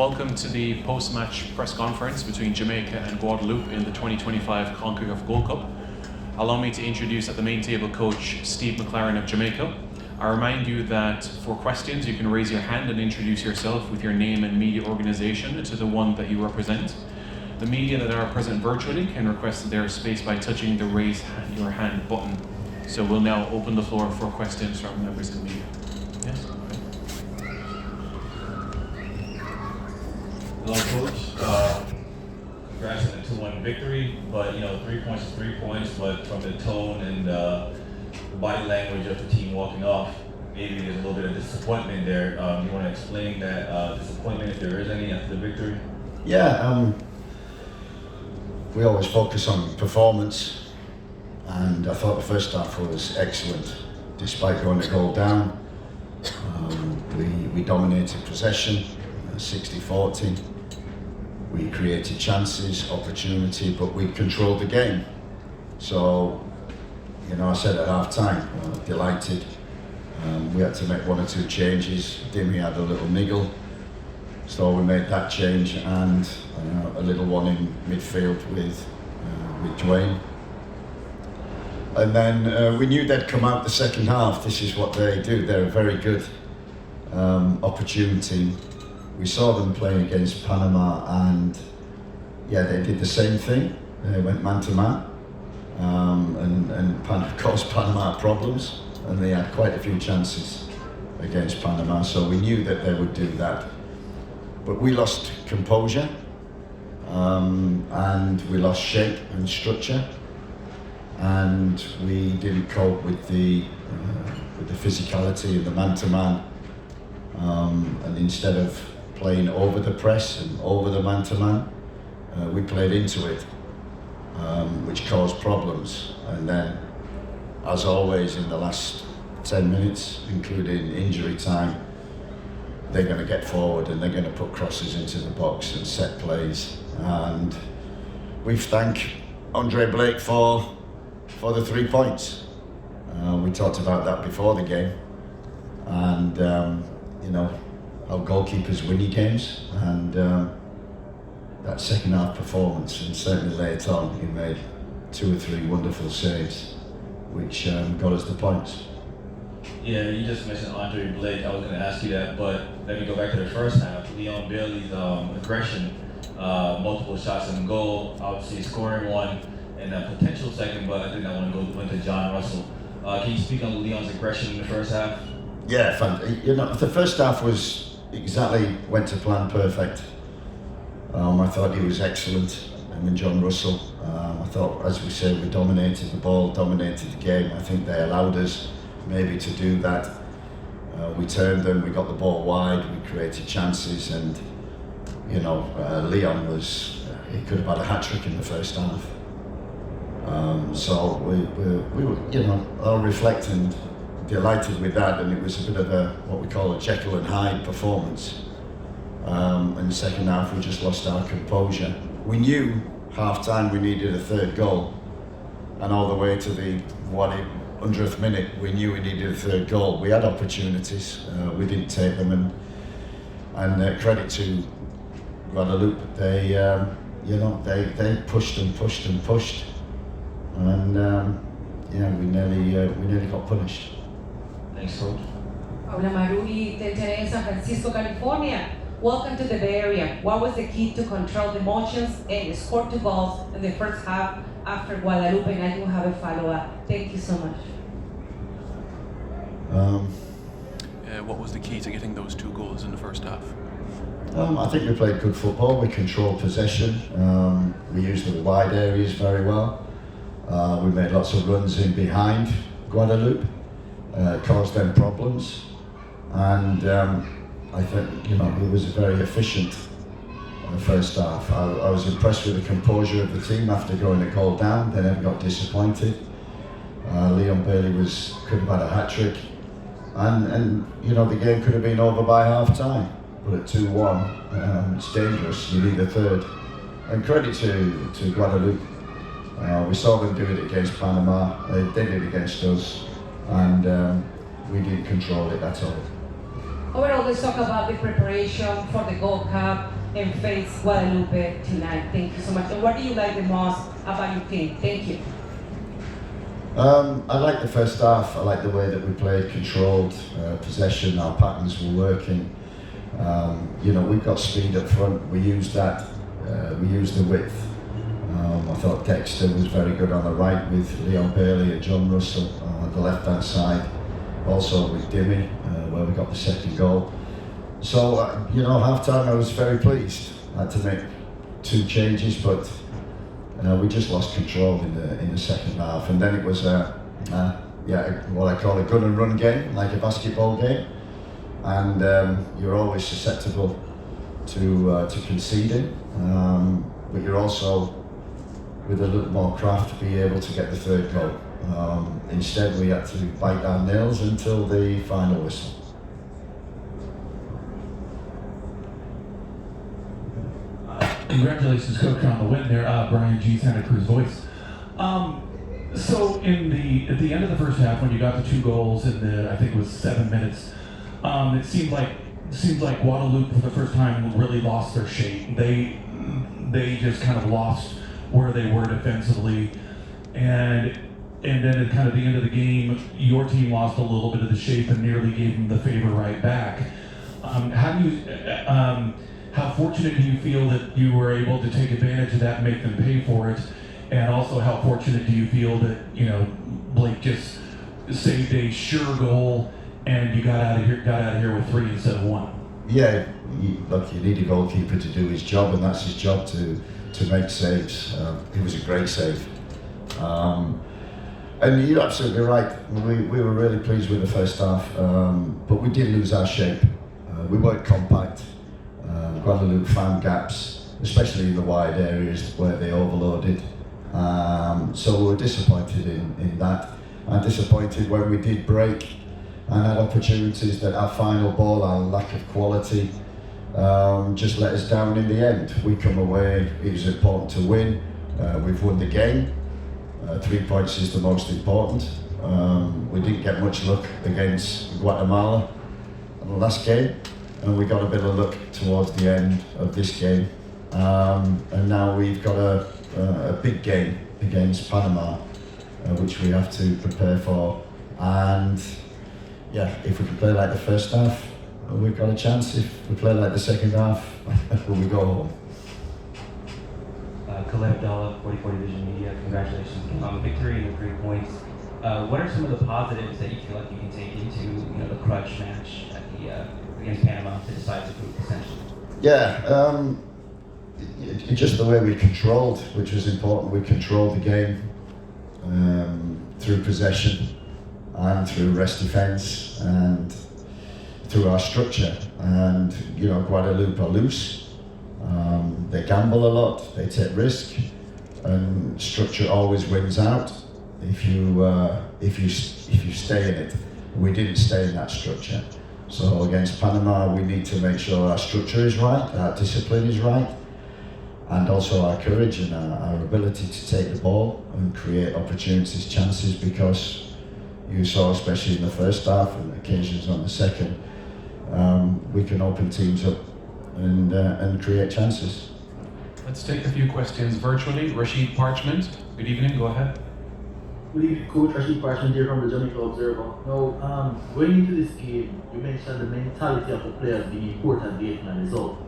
Welcome to the post-match press conference between Jamaica and Guadeloupe in the 2025 Concacaf Gold Cup. Allow me to introduce at the main table coach Steve McClaren of Jamaica. I remind you that for questions you can raise your hand and introduce yourself with your name and media organisation to the one that you represent. The media that are present virtually can request their space by touching the raise your hand button. So we'll now open the floor for questions from members of the media. Yes? Hello, Coach. Congrats on the 2-1 victory, but 3 points is 3 points, but from the tone and the body language of the team walking off, maybe there's a little bit of disappointment there. You want to explain that disappointment, if there is any, after the victory? Yeah, we always focus on performance, and I thought the first half was excellent, despite going a goal down. We dominated possession, 60-40. We created chances, opportunity, but we controlled the game. So, I said at half time, delighted. We had to make 1 or 2 changes. Dimmy had a little niggle, so we made that change, and a little one in midfield with Dwayne. And then we knew they'd come out the second half. This is what they do. They're a very good opportunity. We saw them playing against Panama, and they did the same thing. They went man to man, and caused Panama problems, and they had quite a few chances against Panama, so we knew that they would do that. But we lost composure, and we lost shape and structure, and we didn't cope with the physicality and the man to man, and instead of playing over the press and over the man-to-man, we played into it, which caused problems. And then, as always, in the last 10 minutes, including injury time, they're going to get forward and they're going to put crosses into the box and set plays. And we thank Andre Blake for the 3 points. We talked about that before the game, and how goalkeepers win games, and that second half performance, and certainly later on he made 2 or 3 wonderful saves, which got us the points. Yeah, you just mentioned Andre Blake. I was going to ask you that, but let me go back to the first half. Leon Bailey's aggression, multiple shots in goal, obviously scoring one, and a potential second, but I think I want to go into John Russell. Can you speak on Leon's aggression in the first half? Yeah, the first half went to plan perfect. I thought he was excellent. John Russell. I thought, as we said, we dominated the ball, dominated the game. I think they allowed us maybe to do that. We turned them, we got the ball wide, we created chances, and Leon he could have had a hat-trick in the first half. So we were, all reflecting, delighted with that, and it was a bit of what we call a Jekyll and Hyde performance. In the second half, we just lost our composure. We knew half-time we needed a third goal, and all the way to the 100th minute, we knew we needed a third goal. We had opportunities, we didn't take them, and credit to Guadeloupe. They pushed and pushed and pushed, and we nearly got punished. Thanks, Coach. Paula Maruri, Tete, San Francisco, California. Welcome to the Bay Area. What was the key to control the emotions and score 2 goals in the first half after Guadeloupe? And I do have a follow-up. Thank you so much. What was the key to getting those 2 goals in the first half? I think we played good football. We controlled possession. We used the wide areas very well. We made lots of runs in behind Guadeloupe. Caused them problems, and I think it was very efficient in the first half. I was impressed with the composure of the team after going a goal down. They never got disappointed. Leon Bailey could have had a hat-trick, and the game could have been over by half time, but at 2-1 it's dangerous. You need a third, and credit to Guadeloupe. We saw them do it against Panama. They did it against us, and we didn't control it at all. Overall, let's talk about the preparation for the Gold Cup and face Guadeloupe tonight. Thank you so much. And what do you like the most about your team? Thank you. I like the first half. I like the way that we played, controlled possession. Our patterns were working. We've got speed up front. We used that. We used the width. I thought Dexter was very good on the right with Leon Bailey and John Russell on the left-hand side. Also with Dimmy, where we got the second goal. So, half-time I was very pleased. I had to make 2 changes, but we just lost control in the second half. And then it was what I call a gun and run game, like a basketball game. And you're always susceptible to conceding, but you're also, with a little more craft, be able to get the third goal. Instead, we had to bite our nails until the final whistle. Congratulations, Coach, on the win there, Brian G. Santa Cruz Voice. So at the end of the first half, when you got the 2 goals in I think it was 7 minutes, it seemed like Guadeloupe for the first time really lost their shape. They just kind of lost where they were defensively, and then at kind of the end of the game, your team lost a little bit of the shape and nearly gave them the favor right back. How fortunate do you feel that you were able to take advantage of that and make them pay for it? And also, how fortunate do you feel that Blake just saved a sure goal and you got out of here with 3 instead of 1? Yeah, you need a goalkeeper to do his job, and that's his job to make saves. It was a great save. And you're absolutely right. We were really pleased with the first half, but we did lose our shape. We weren't compact. Guadeloupe found gaps, especially in the wide areas where they overloaded. So we were disappointed in that. And disappointed when we did break and had opportunities that our final ball, our lack of quality, just let us down in the end. We come away, it was important to win. We've won the game. 3 points is the most important. We didn't get much luck against Guatemala in the last game, and we got a bit of luck towards the end of this game. And now we've got a big game against Panama, which we have to prepare for. And if we can play like the first half, we've got a chance. If we play like the second half, we go home. Caleb Abdallah, 44 Division Media, congratulations on the victory and the 3 points. What are some of the positives that you feel like you can take into the crutch match at against Panama to decide the group, essentially? Just the way we controlled, which was important. We controlled the game through possession and through rest defence and through our structure. And Guadeloupe are loose. They gamble a lot. They take risk, and structure always wins out. If you stay in it, we didn't stay in that structure. So against Panama, we need to make sure our structure is right, our discipline is right, and also our courage and our ability to take the ball and create opportunities, chances, because you saw, especially in the first half and occasions on the second, we can open teams up and create chances. Let's take a few questions virtually. Rashid Parchment, good evening, go ahead. Good evening, Coach. Rashid Parchment here from the Jamaica Observer. Now, going into this game, you mentioned the mentality of the players being important in the result.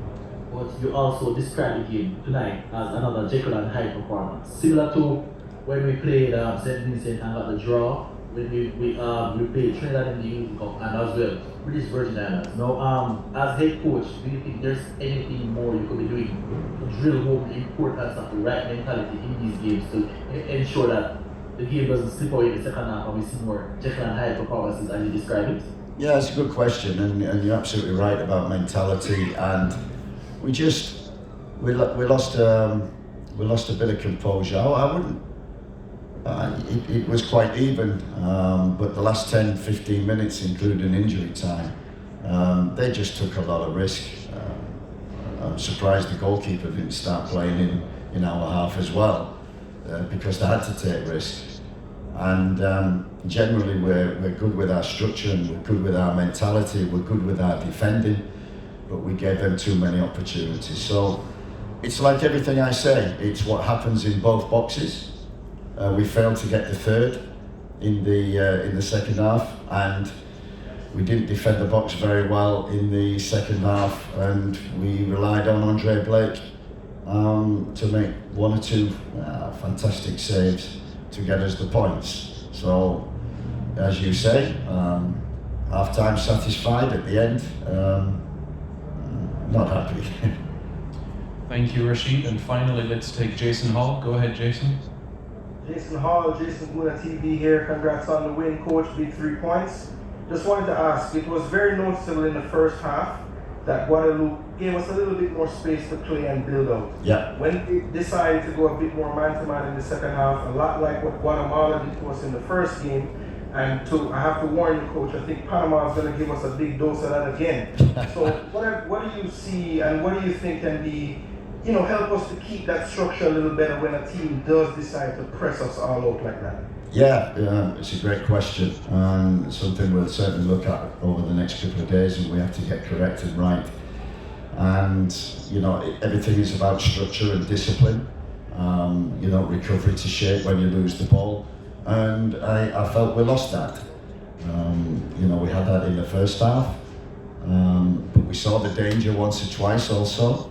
But you also described the game tonight as another Jekyll and Hyde performance. Similar to when we played St. Vincent and got the draw, when we played Trinidad in the Youth Cup, and as well British Virgin Islands. Now, as head coach, do you think there's anything more you could be doing to drill home the importance of the right mentality in these games to ensure that the game doesn't slip away in the second half and we see more Jekyll and Hyde performances as you describe it? Yeah, it's a good question, and you're absolutely right about mentality. And we lost a bit of composure. I wouldn't. It was quite even, but the last 10-15 minutes, including injury time, they just took a lot of risk. I'm surprised the goalkeeper didn't start playing in our half as well, because they had to take risks. And generally we're good with our structure and we're good with our mentality, we're good with our defending, but we gave them too many opportunities. So it's like everything I say, it's what happens in both boxes. We failed to get the third in the second half, and we didn't defend the box very well in the second half, and we relied on Andre Blake to make one or two fantastic saves to get us the points. So, as you say, half-time satisfied at the end, not happy. Thank you, Rashid. And finally, let's take Jason Hall. Go ahead, Jason. Jason Hall, Jason Guna TV here. Congrats on the win, coach. Big 3 points. Just wanted to ask, it was very noticeable in the first half that Guadeloupe gave us a little bit more space to play and build out. Yeah. When we decided to go a bit more man-to-man in the second half, a lot like what Guatemala did to us in the first game, and I have to warn you, coach, I think Panama is going to give us a big dose of that again. So what do you see and what do you think can be, help us to keep that structure a little better when a team does decide to press us all out like that? Yeah, it's a great question, and something we'll certainly look at over the next couple of days, and we have to get corrected right. And everything is about structure and discipline. Recovery to shape when you lose the ball, and I felt we lost that. We had that in the first half, but we saw the danger once or twice also,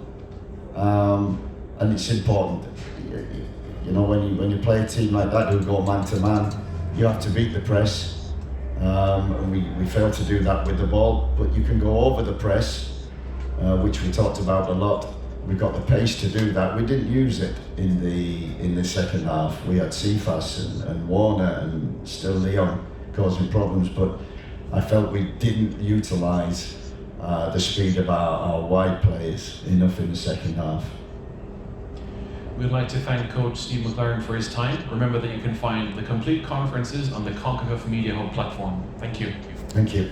and it's important. When you play a team like that who go man to man, you have to beat the press, and we failed to do that with the ball. But you can go over the press, which we talked about a lot. We got the pace to do that. We didn't use it in the second half. We had Cephas and Warner and still Leon causing problems, but I felt we didn't utilise the speed of our wide players enough in the second half. We'd like to thank Coach Steve McClaren for his time. Remember that you can find the complete conferences on the Concacaf Media Hub platform. Thank you. Thank you.